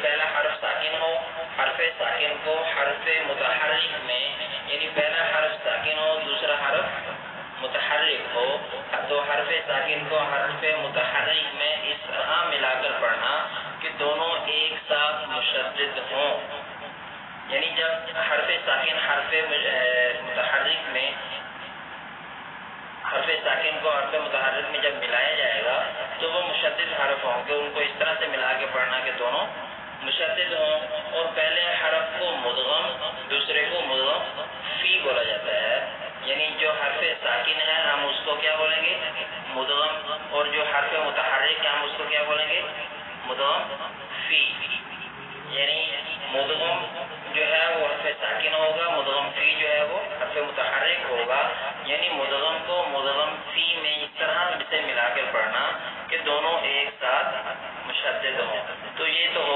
پہلا حرف ساکن ہو، حرف ساکن کو حرف متحرک میں، یعنی پہلا حرف ساکن ہو دوسرا حرف متحرک ہو، تو حرف ساکن کو حرف متحرک میں اس طرح ملا کر پڑھنا کہ دونوں ایک ساتھ مشدد ہوں۔ یعنی جب حرف ساکن حرف متحرک میں، حرف ساکن کو حرف متحرک میں جب ملایا جائے گا تو وہ مشدد حرف ہوں گے، ان کو اس طرح سے ملا کے پڑھنا کہ دونوں مشدد ہوں، اور پہلے حرف کو مدغم دوسرے کو مدغم فی بولا جاتا ہے۔ یعنی جو حرف ساکن ہے ہم اس کو کیا بولیں گے؟ مدغم، اور جو حرف متحرک ہے ہم اس کو کیا بولیں گے؟ مدغم فی۔ یعنی مدغم جو ہے وہ حرف ساکن ہوگا، مدغم فی جو ہے وہ حرف متحرک ہوگا، یعنی مدغم کو مدغم فی میں اس طرح سے ملا کر پڑھنا کہ دونوں ایک ساتھ مشدد ہوں۔ تو یہ تو